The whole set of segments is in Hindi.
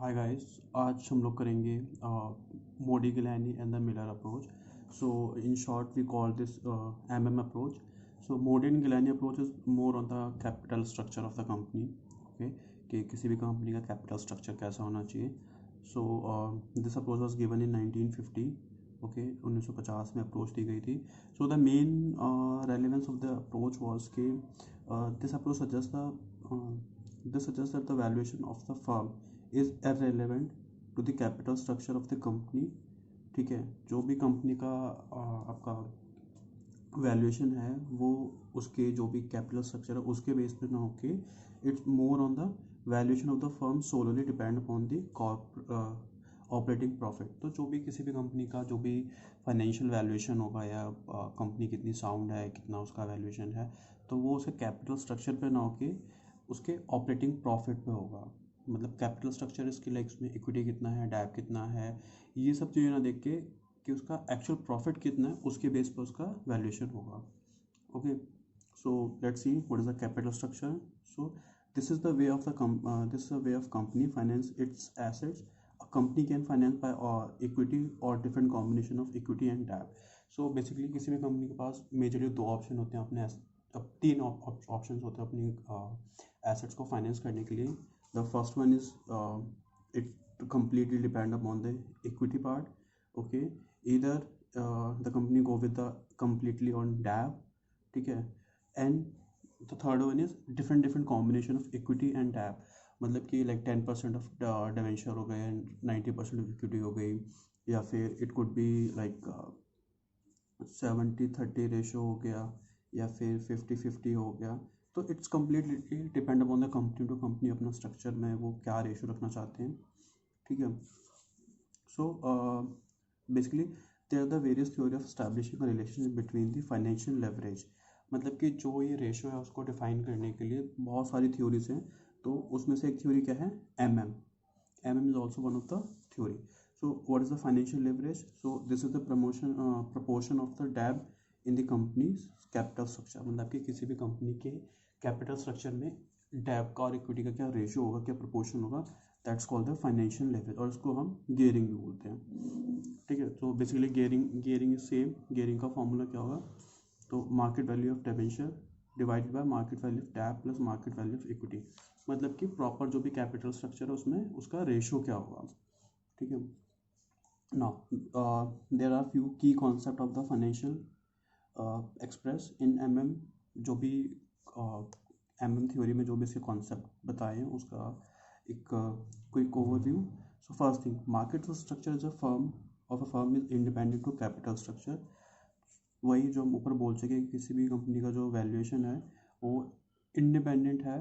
हाय गाइस, आज हम लोग करेंगे Modigliani and the Miller approach. So in short we call this MM approach. So Modigliani approach is more on the capital structure of the company. Okay, कि किसी भी कंपनी का कैपिटल स्ट्रक्चर कैसा होना चाहिए. So this approach was given in 1950. Okay, 1950 में अप्रोच दी गई थी. So the main relevance of the approach was कि this approach suggests that the valuation of the firm is irrelevant to the capital structure of the company. ठीक है, जो भी कंपनी का आपका वैल्यूएशन है वो उसके जो भी कैपिटल स्ट्रक्चर है उसके बेस पे ना होके it's more on the valuation of the firm solely depend upon the operating profit. तो जो भी किसी भी कंपनी का जो भी फाइनेंशियल वैल्यूएशन होगा या कंपनी कितनी साउंड है, कितना उसका वैल्यूएशन है, तो वो उसके कैपिटल स्ट्रक्चर पे ना होके उसके ऑपरेटिंग प्रॉफिट पे होगा. मतलब कैपिटल स्ट्रक्चर इसकी लाइक उसमें इक्विटी कितना है, डैप कितना है, ये सब चीज़ें ना देख के कि उसका एक्चुअल प्रॉफिट कितना है उसके बेस पर उसका वैल्यूएशन होगा. Okay, so let's see what is the capital structure. So this is the way of company finance its assets. A company can finance by equity और different combination of equity and debt. So basically किसी भी कंपनी के पास मेजरली दो ऑप्शन होते हैं अपने अब तीन ऑप्शन होते हैं अपनी एसेट्स को फाइनेंस करने के लिए. The first one is it completely depend upon the equity part. Okay, either the company go with the completely on DAB. ठीक है, and the third one is different combination of equity and DAB. मतलब कि like 10% of debenture हो गए, 90% of equity हो गई, या फिर it could be like 70-30 ratio हो गया, या फिर 50-50 हो गया. तो it's completely depend upon the company to company अपना स्ट्रक्चर में वो क्या रेशो रखना चाहते हैं. ठीक है, so basically there are the various theory of establishing a relationship between the financial leverage. मतलब कि जो ये रेशो है उसको डिफाइन करने के लिए बहुत सारी थ्योरीज हैं. तो उसमें से एक थ्योरी क्या है, MM is also one of the theory. So what is the financial leverage? So this is the proportion of the dab in the companies capital structure. मतलब कि किसी भी कंपनी के कैपिटल स्ट्रक्चर में डैब का और इक्विटी का क्या रेशियो होगा, क्या प्रपोर्शन होगा, that's called the financial leverage, और इसको हम गियरिंग भी बोलते हैं. ठीक है, तो basically gearing is same. Gearing का फॉर्मूला क्या होगा, तो market value of debenture divided by market value of dab plus market value of equity. मतलब कि प्रॉपर जो भी कैपिटल स्ट्रक्चर है उसमें उसका रेशियो क्या होगा. ठीक है, नाउ देयर आर फ्यू की concept of the financial express in MM. जो भी MM थ्योरी में जो भी इसके कॉन्सेप्ट बताए हैं उसका एक quick overview. So first thing, market structure is a firm is independent to capital structure. वही जो हम ऊपर बोल सके कि किसी भी कंपनी का जो वैल्यूएशन है वो इंडिपेंडेंट है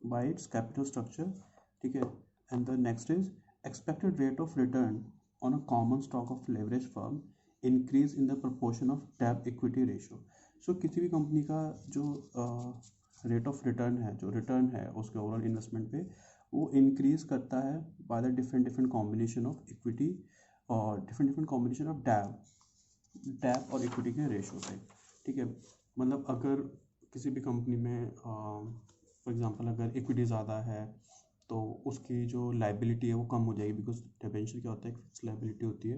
बाय इट्स कैपिटल स्ट्रक्चर. ठीक है, and the next is expected rate of return on a common stock of leverage firm increase in the proportion of debt equity ratio. So किसी भी कंपनी का जो रेट ऑफ रिटर्न है, जो रिटर्न है उसके ओवरऑल इन्वेस्टमेंट पे, वो इंक्रीज करता है by the different combination of equity और डिफरेंट कॉम्बिनेशन ऑफ डैप और इक्विटी के रेशियो से. ठीक है, मतलब अगर किसी भी कंपनी में फॉर एग्जांपल अगर इक्विटी ज़्यादा है तो उसकी जो लाइबिलिटी है वो कम हो जाएगी, बिकॉज डिबेंचर क्या होता है, एक फिक्स लाइबिलिटी होती है.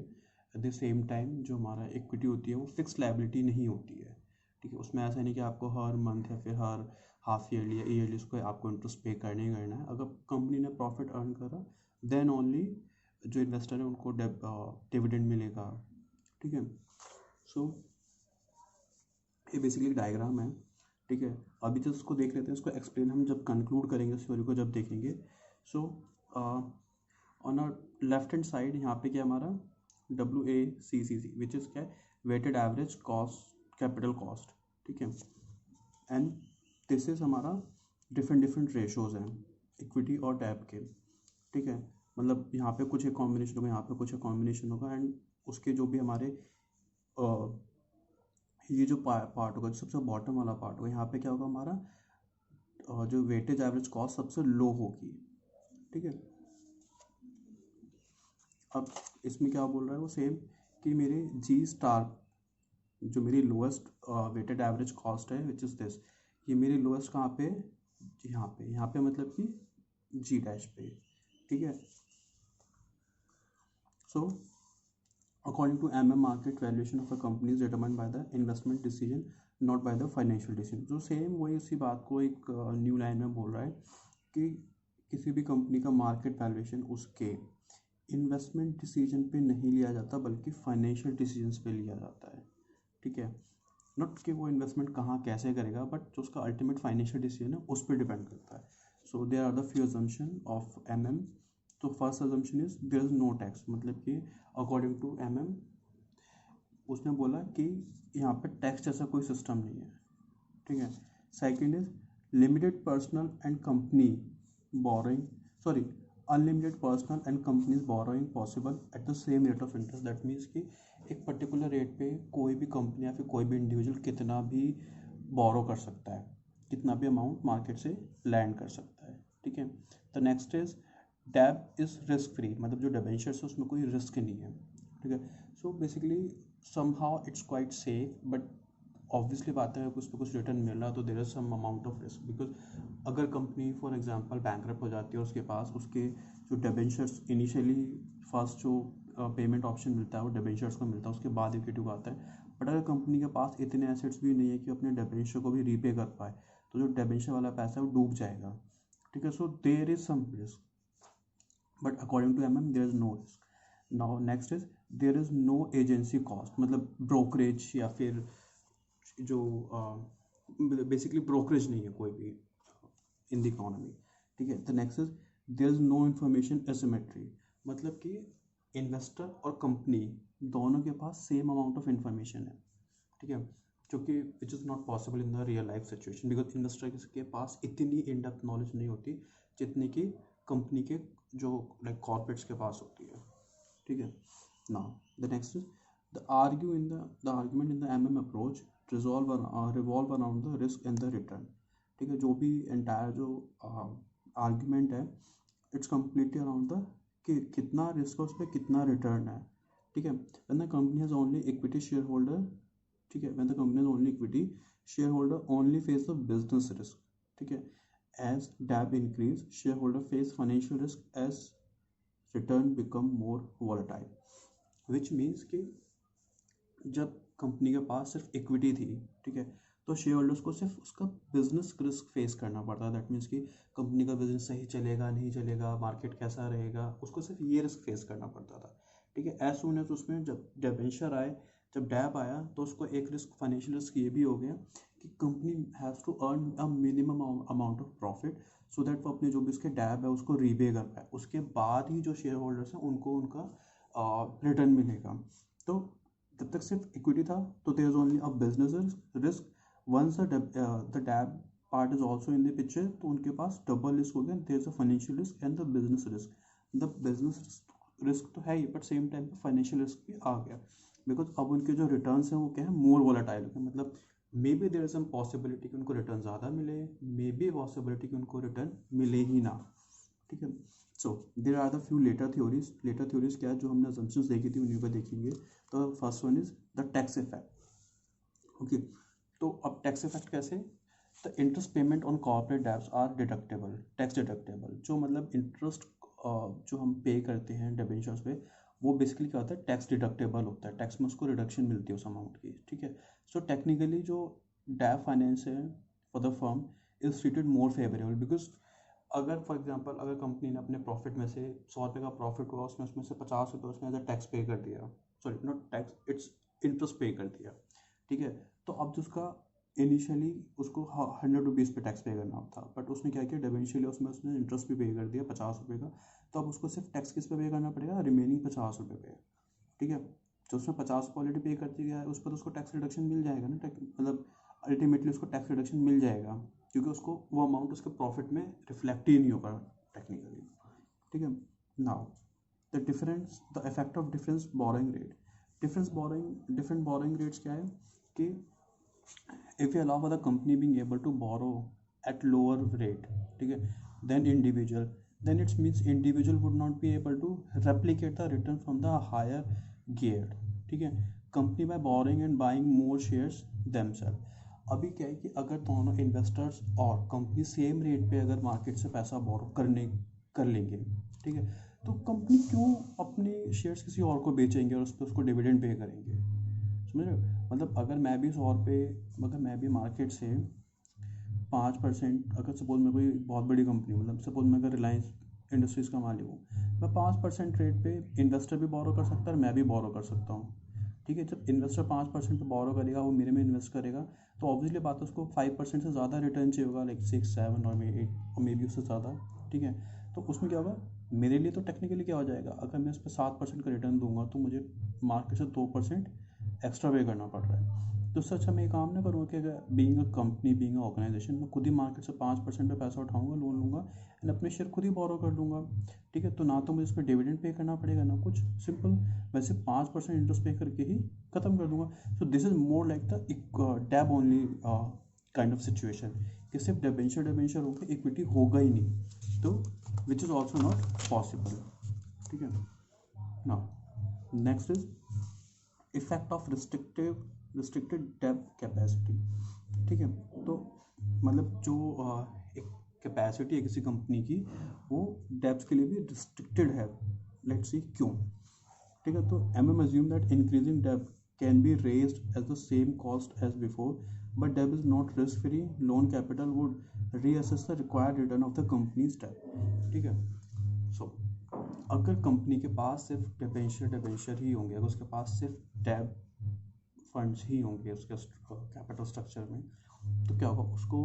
एट द सेम टाइम जो हमारा इक्विटी होती है वो फिक्स लाइबिलिटी नहीं होती है. ठीक है, उसमें ऐसा नहीं कि आपको हर मंथ या फिर हर हाफ ईयरली या ईयरली उसको आपको इंटरेस्ट पे करना ही करना है. अगर कंपनी ने प्रॉफिट अर्न करा देन ओनली जो इन्वेस्टर है उनको डिविडेंड मिलेगा. ठीक है, सो ये बेसिकली डायग्राम है. ठीक है, अभी तो उसको देख लेते हैं, उसको एक्सप्लेन हम जब कंक्लूड करेंगे थ्योरी को जब देखेंगे. So on a left hand side यहाँ पे क्या हमारा WACC विच इज़ क्या, weighted average cost capital cost. ठीक है, एंड दिस इज हमारा डिफरेंट रेशोज़ हैं इक्विटी और डैप के. ठीक है, मतलब यहाँ पे कुछ एक कॉम्बिनेशन होगा, यहाँ पे कुछ एक कॉम्बिनेशन होगा, एंड उसके जो भी हमारे ये जो पार्ट होगा, जो सबसे बॉटम वाला पार्ट होगा, यहाँ पे क्या होगा, हमारा जो वेटेज एवरेज कॉस्ट सबसे लो होगी. ठीक है, अब इसमें क्या बोल रहा है वो सेम कि मेरे G* जो मेरी लोएस्ट वेटेड एवरेज कॉस्ट है विच इज़ दिस, ये मेरी लोएस्ट कहाँ पे, यहाँ पे मतलब कि G' पे. ठीक है, सो according to market valuation of a company is determined by the investment decision, not by the financial decision. तो सेम वही उसी बात को एक न्यू लाइन में बोल रहा है कि किसी भी कंपनी का मार्केट वैल्यूएशन उसके इन्वेस्टमेंट डिसीजन पे नहीं लिया जाता बल्कि फाइनेंशियल डिसीजंस पे लिया जाता है, ठीक है। नॉट कि वो इन्वेस्टमेंट कहाँ कैसे करेगा, बट जो उसका अल्टीमेट फाइनेंशियल डिसीजन है उस पर डिपेंड करता है। So there are the few assumption of तो first assumption is there is no tax, मतलब कि अकॉर्डिंग टू उसने बोला कि यहाँ पे टैक्स जैसा कोई सिस्टम नहीं है, ठीक है। Second is limited personal and company borrowing unlimited personal and companies borrowing possible at the same rate of interest. That means कि एक पर्टिकुलर रेट पे कोई भी कंपनी या फिर कोई भी इंडिविजुअल कितना भी बोरो कर सकता है, कितना भी अमाउंट मार्केट से लैंड कर सकता है, ठीक है। The next is dab is risk free, मतलब जो डिबेंचर्स है उसमें कोई रिस्क नहीं है, ठीक है। So basically somehow it's quite safe, but obviously बात है उस पर कुछ रिटर्न मिल रहा है तो there is some amount of risk, because अगर कंपनी फॉर एग्जांपल बैंकरप्ट हो जाती है, उसके पास उसके जो डिबेंचर्स इनिशियली फर्स्ट जो पेमेंट ऑप्शन मिलता है वो डिबेंचर्स को मिलता है, उसके बाद इक्विटी को आता है। बट अगर कंपनी के पास इतने एसेट्स भी नहीं है कि अपने डिबेंचर को भी रीपे कर पाए, तो जो डिबेंचर वाला पैसा है वो डूब जाएगा, ठीक है। So there is some risk, but according to there is no risk. Now next is there is no agency cost, मतलब ब्रोकरेज या फिर जो बेसिकली ब्रोकरेज नहीं है कोई भी इन द इकोनॉमी, ठीक है। The next is there is no information asymmetry, मतलब कि इन्वेस्टर और कंपनी दोनों के पास सेम अमाउंट ऑफ इन्फॉर्मेशन है, ठीक है, जो कि which is not possible in the real life situation, because investor के पास इतनी इन डेप्थ नॉलेज नहीं होती जितनी कि कंपनी के जो लाइक कॉर्पोरेट्स के पास होती है, ठीक है। Now the next is the argument in the approach revolve around the risk and the return, ठीक है। जो भी एंटायर जो आर्ग्यूमेंट है इट्स कम्प्लीटली अराउंड द कि कितना रिस्क है उस पर कितना रिटर्न है, ठीक है। When the company has only equity share holder, ठीक है, when the company has only equity share holder only face the business risk, ठीक है। As DAB increase, shareholder face financial risk as return become more volatile, which means कि जब कंपनी के पास सिर्फ इक्विटी थी, ठीक है, तो शेयर होल्डर्स को सिर्फ उसका बिजनेस रिस्क फेस करना पड़ता है। दैट मीन्स कि कंपनी का बिजनेस सही चलेगा नहीं चलेगा, मार्केट कैसा रहेगा, उसको सिर्फ ये रिस्क फेस करना पड़ता था, ठीक है। एज सुन एज उसमें जब डिबेंचर आए, जब डैब आया, तो उसको एक रिस्क फाइनेंशियल रिस्क ये भी हो गया कि company has to earn a minimum amount of profit so that वो अपने जो भी उसके डैब है उसको रीपे कर पाए, उसके बाद ही जो शेयर होल्डर्स हैं उनको उनका रिटर्न मिलेगा। तो जब तक सिर्फ इक्विटी था तो there is only a business risk, once the debt part is also in the picture तो उनके पास डबल रिस्क हो गया, there is a financial risk and the business risk. The business risk तो है ही, बट सेम टाइम पे फाइनेंशियल रिस्क भी आ गया, बिकॉज अब उनके जो रिटर्न्स हैं वो क्या है, मोर वोलेटाइल है, मतलब maybe there is some possibility कि उनको रिटर्न ज़्यादा मिले, मे बी पॉसिबिलिटी कि उनको रिटर्न मिले ही ना, ठीक है। So there are the few later theories क्या है जो हमने असम्पशंस देखी थी उन्हीं पर देखेंगे। तो first one is the tax effect, okay. तो अब टैक्स इफेक्ट कैसे, the interest payment on corporate debts are deductible, tax deductible, जो मतलब इंटरेस्ट जो हम पे करते हैं डिबेंचर्स पे वो बेसिकली क्या होता है, टैक्स डिडक्टेबल होता है, टैक्स में उसको रिडक्शन मिलती है उस अमाउंट की, ठीक है। सो टेक्निकली जो डैब फाइनेंस है for the firm is treated more favourable, because अगर फॉर एग्जांपल अगर कंपनी ने अपने प्रॉफिट में से 100 रुपये का प्रॉफिट हुआ, उसमें से 50 रुपये उसने एज अ टैक्स पे कर दिया, sorry not tax, it's interest पे कर दिया, ठीक है। तो अब जिसका इनिशियली उसको 100 रुपीज़ पे टैक्स पे करना था, बट उसने क्या किया, डिवेंशियली उसने इंटरेस्ट भी पे कर दिया 50 रुपये का, तो अब उसको सिर्फ टैक्स किस पे पे करना पड़ेगा, रिमेनिंग 50 रुपये पे, ठीक है। जो उसने 50 ऑलरेडी पे कर दिया है उस पर उसको टैक्स रिडक्शन मिल जाएगा ना, मतलब अल्टीमेटली उसको टैक्स रिडक्शन मिल जाएगा, क्योंकि उसको वो अमाउंट उसके प्रॉफिट में रिफ्लेक्ट ही नहीं होगा टेक्निकली, ठीक है। Now the difference, the effect of difference borrowing rate, different borrowing rates क्या है कि if you allow for the company being able to borrow at lower rate, ठीक है, then it means individual would not be able to replicate the return from the higher gear, ठीक है, company by borrowing and buying more shares themselves। अभी क्या है कि अगर दोनों इन्वेस्टर्स और कंपनी सेम रेट पे अगर मार्केट से पैसा बोरो कर लेंगे, ठीक है, तो कंपनी क्यों अपने शेयर्स किसी और को बेचेंगे और उस पर उसको डिविडेंड पे करेंगे, समझ रहे हो? मतलब अगर मैं भी 100 रुपये, अगर मैं भी मार्केट से 5%, अगर सपोज मैं कोई बहुत बड़ी कंपनी, मतलब सपोज मैं अगर रिलायंस इंडस्ट्रीज़ का मालिक हूँ, मैं 5% रेट पे इन्वेस्टर भी बोरो कर सकता है और मैं भी बोरो कर सकता हूँ। ठीक है, जब इन्वेस्टर 5% पे बोरो करेगा, वो मेरे में इन्वेस्ट करेगा, तो ऑब्वियसली बात है उसको 5% से ज़्यादा रिटर्न चाहिए होगा, लाइक 6, 7 और मे 8 और मे बी उससे ज़्यादा। ठीक है, तो उसमें क्या होगा, मेरे लिए तो टेक्निकली क्या हो जाएगा, अगर मैं इस पर 7% का रिटर्न दूंगा तो मुझे मार्केट से 2% एक्स्ट्रा पे करना पड़ रहा है। तो उससे अच्छा मैं ये काम ना करूँगा कि अगर being a company, being a organisation, मैं खुद ही मार्केट से 5% पे पैसा उठाऊंगा, लोन लूँगा एंड अपने शेयर खुद ही बोरो कर दूंगा। ठीक है, तो ना तो मुझे इस पर डिविडेंड पे करना पड़ेगा ना कुछ, सिंपल वैसे 5% इंटरेस्ट पे करके ही ख़त्म कर दूंगा। So this is more like the dab only kind of situation, कि सिर्फ डिबेंचर होकर इक्विटी होगा ही नहीं, तो which is also not possible. ठीक है, now next is effect of restricted डेब्ट कैपेसिटी। ठीक है, तो मतलब जो एक कैपेसिटी है किसी कंपनी की, वो डेब्ट्स के लिए भी रिस्ट्रिक्टेड है। लेट्स सी क्यों। ठीक है, तो एम अज्यूम दैट इंक्रीजिंग डेब्ट can be raised as the same cost as before, but डेब्ट is not risk free, loan capital would reassess the required return of the companies डेब्ट। ठीक है, सो अगर कंपनी के पास सिर्फ डिबेंचर ही होंगे, अगर उसके पास सिर्फ डेब फंड्स ही होंगे उसके कैपिटल स्ट्रक्चर में, तो क्या होगा, उसको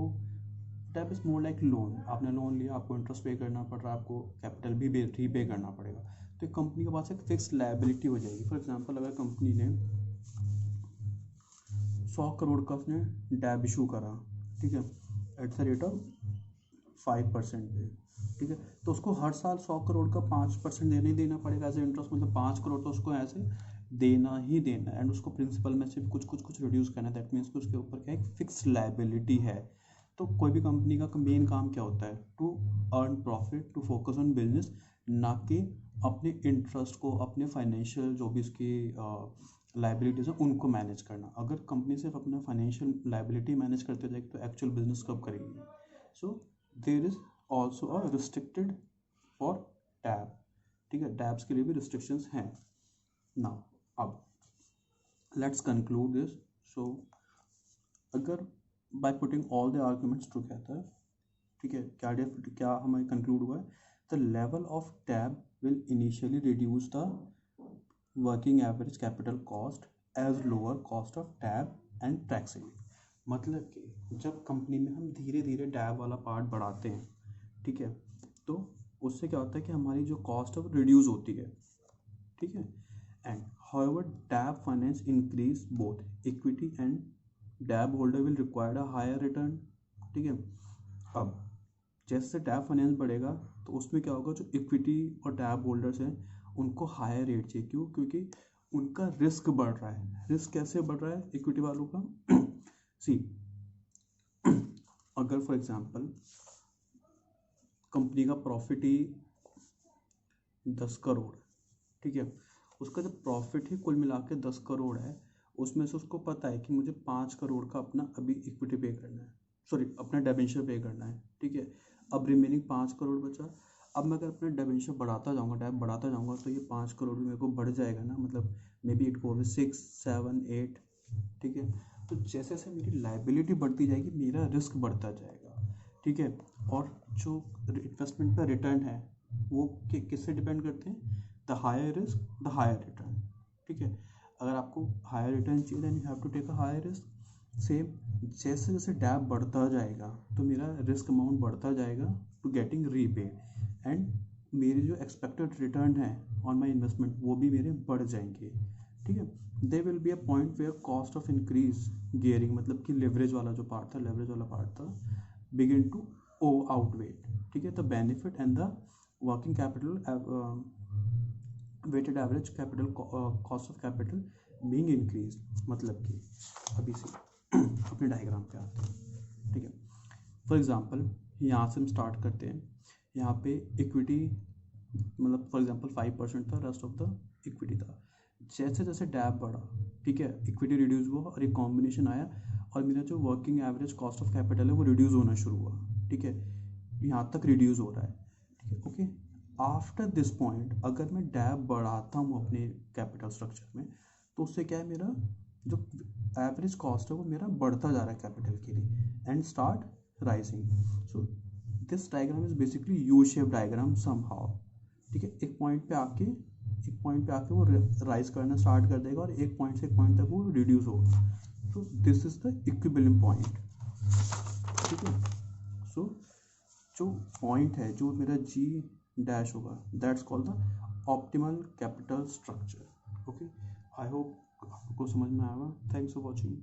डेब इज़ मोर लाइक लोन। आपने लोन लिया, आपको इंटरेस्ट पे करना पड़ रहा है, आपको कैपिटल भी रीपे करना पड़ेगा, तो एक कंपनी के पास एक फिक्स लायबिलिटी हो जाएगी। फॉर एग्जांपल, अगर कंपनी ने 100 करोड़ का उसने डेब इशू करा, ठीक है, एट द रेट ऑफ 5% पे, ठीक है, तो उसको हर साल 100 करोड़ का 5% देना ही देना पड़ेगा एज ए इंटरेस्ट, मतलब 5 करोड़ तो उसको ऐसे देना ही देना है, एंड उसको प्रिंसिपल में सिर्फ कुछ रिड्यूस करना है। दैट मीन्स कि उसके ऊपर क्या एक फिक्स लायबिलिटी है। तो कोई भी कंपनी का मेन काम क्या होता है, to earn profit, to focus on business, ना कि अपने इंटरेस्ट को, अपने फाइनेंशियल जो भी उसकी लाइबिलिटीज़ है उनको मैनेज करना। अगर कंपनी सिर्फ अपना फाइनेंशियल लाइबिलिटी मैनेज करते जाएगी तो एक्चुअल बिजनेस कब करेगी। So there is also a restricted for debt. ठीक है, टैब्स के लिए भी रिस्ट्रिक्शंस हैं। नाउ अब लेट्स कंक्लूड दिस। सो अगर by putting all the arguments together, ठीक है, क्या हमें कंक्लूड हुआ है, the level of debt will initially reduce the working average capital cost as lower cost of debt and taxing. मतलब कि जब कंपनी में हम धीरे धीरे टैब वाला पार्ट बढ़ाते हैं, ठीक है, तो उससे क्या होता है कि हमारी जो कॉस्ट है वो रिड्यूस होती है। ठीक है, and however debt finance increase both equity and debt holder will require a higher return. ठीक है, अब जैसे टैब फाइनेंस बढ़ेगा तो उसमें क्या होगा, जो इक्विटी और टैब होल्डर्स हैं उनको हायर रेट चाहिए। क्यों? क्योंकि उनका रिस्क बढ़ रहा है। रिस्क कैसे बढ़ रहा है इक्विटी वालों का? सी, अगर फॉर एग्जांपल कंपनी का प्रॉफिट ही 10 करोड़, ठीक है, उसका जब प्रॉफिट ही कुल मिला के 10 करोड़ है, उसमें से उसको पता है कि मुझे 5 करोड़ का अपना अभी इक्विटी पे करना है, सॉरी अपना डिबेंचर पे करना है। ठीक है, अब रिमेनिंग 5 करोड़ बचा। अब मैं अगर अपना डिबेंचर बढ़ाता जाऊँगा, टैब बढ़ाता जाऊँगा, तो ये 5 करोड़ भी मेरे को बढ़ जाएगा ना, मतलब मे बी इट गो 6, 7, 8। ठीक है, तो जैसे जैसे मेरी लाइबिलिटी बढ़ती जाएगी मेरा रिस्क बढ़ता जाएगा। ठीक है, और जो इन्वेस्टमेंट का रिटर्न है वो किससे डिपेंड करते हैं? The higher risk the higher return. ठीक है, अगर आपको हायर रिटर्न चाहिए then you have to take a higher risk. Same जैसे जैसे डैप बढ़ता जाएगा तो मेरा रिस्क अमाउंट बढ़ता जाएगा टू गेटिंग रीपेड, एंड मेरी जो एक्सपेक्टेड रिटर्न है ऑन माई इन्वेस्टमेंट वो भी मेरे बढ़ जाएंगे। ठीक है, they will be a point where cost of increase gearing, मतलब कि लेवरेज वाला जो पार्ट था, लेवरेज वाला पार्ट था, बिगिन टू आउटवेट, ठीक है, the benefit and the working capital weighted average capital cost of capital being increase. मतलब कि अभी से अपने डायग्राम पे आते हैं। ठीक है, फॉर एग्जांपल यहाँ से हम स्टार्ट करते हैं। यहाँ पे इक्विटी मतलब फॉर एग्जांपल 5% था, रेस्ट ऑफ द इक्विटी था। जैसे जैसे डैप बढ़ा, ठीक है, इक्विटी रिड्यूस हुआ और एक कॉम्बिनेशन आया और मेरा जो working average cost of capital है वो रिड्यूस होना शुरू हुआ। ठीक है, यहाँ तक रिड्यूस हो रहा है। ठीक है, ओके, आफ्टर दिस पॉइंट अगर मैं डैब बढ़ाता हूँ अपने कैपिटल स्ट्रक्चर में, तो उससे क्या है, मेरा जो एवरेज कॉस्ट है वो मेरा बढ़ता जा रहा है कैपिटल के लिए and start rising. So this diagram is basically U shape diagram somehow. ठीक है, एक पॉइंट पे आके वो राइज करना स्टार्ट कर देगा और एक पॉइंट से एक पॉइंट तक वो रिड्यूस होगा। तो this is the equilibrium point. ठीक है, सो जो पॉइंट है जो मेरा जी डैश होगा, that's called the optimal capital structure. Okay, I hope आपको समझ में आएगा। Thanks for watching.